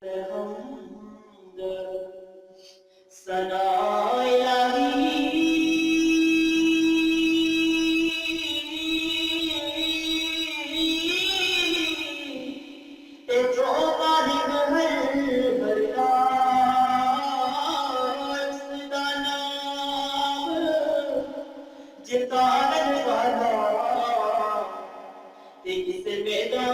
हमद सना इलाही ते जो बारिक हर रात सदा नाम जिताने वाला ते किस मैदान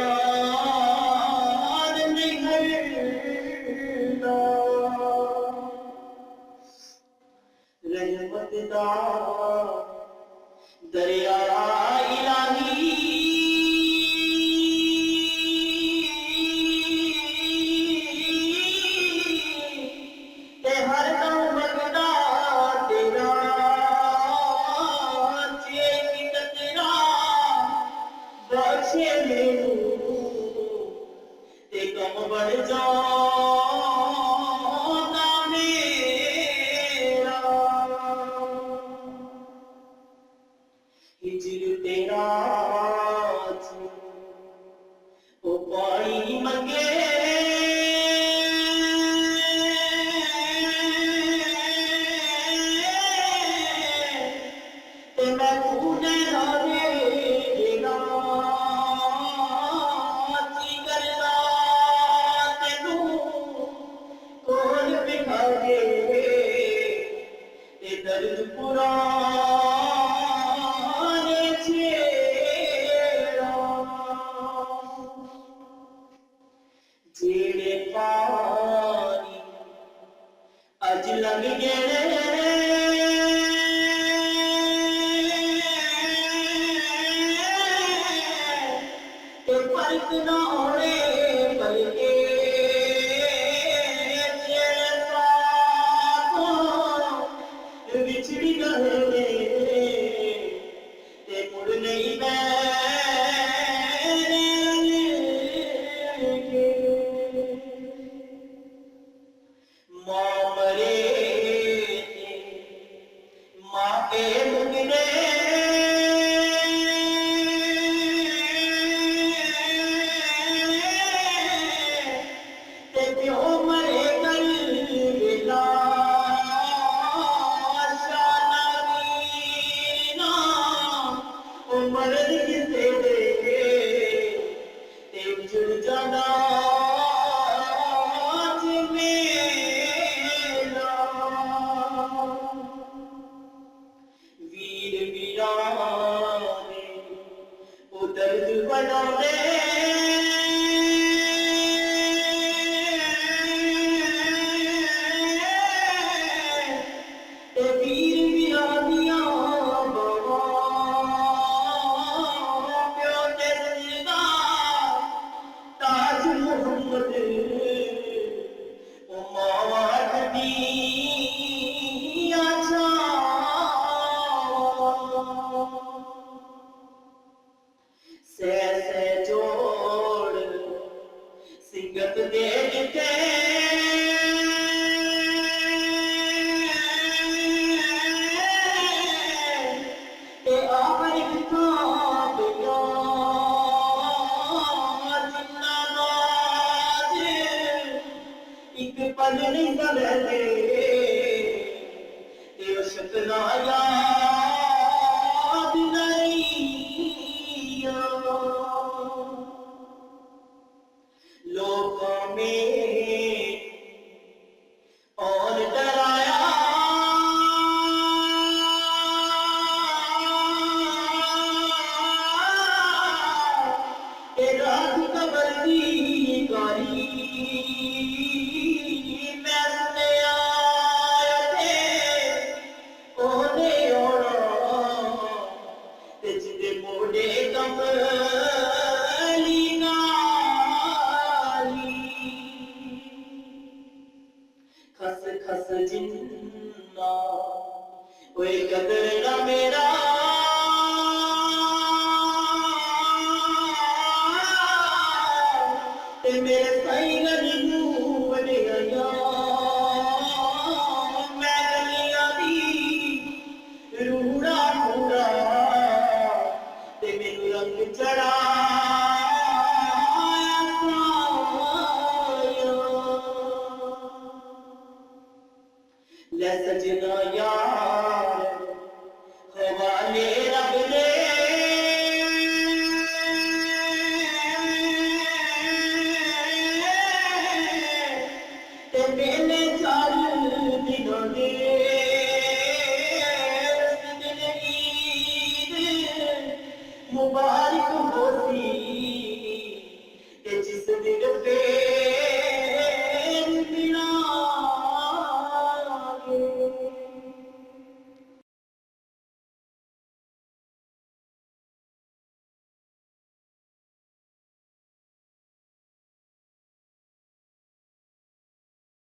में घरदा रहमत दा दरिया इलाही ते हर दम वगदा तेरा चे की कतरा बख्शे मेनू ते कम बढ़ जाता मेरा हिजर तेरा ओ पानी मंगे ते मैं कूदे लागे देगा ची करदा तेनू कोल बिठागे ते दर्द पुराने छेड़ा जेड़े पानी अज लग गए ते फर्क ना होने बल्कि जेड़े साथ बिछड़ी गए ते मुड़ नहीं बैठेंगे माँ मरे थे माँ के मुगने ते प्यो मरे कल गिला शाना ओ मर्द किसे देखे ते उजड़ जाना आज मेरा वीर वीराने ओ दर्द बनाने ते वीर वीरानियां बाबा प्यो ते सजदा ताज मोहम्मद ओ मावा दी आछा सह जोड़ सिंगत दे दिते ते आवर खाब जिन्ना नाज एक पल नहीं बदले ते शकना याद नहीं लोगों में और डराया रात कबर की गारी मैं सुने आए थे ओने ओना ते जिदे मोड़े कमली नाली खस खस जिन्ना कोई कदर ना मेरा ते मेरे साईं गली बने गया मैं गलियां दी रूड़ा रूड़ा ते मैनू रंग चढ़ाया साया لا سجنا يا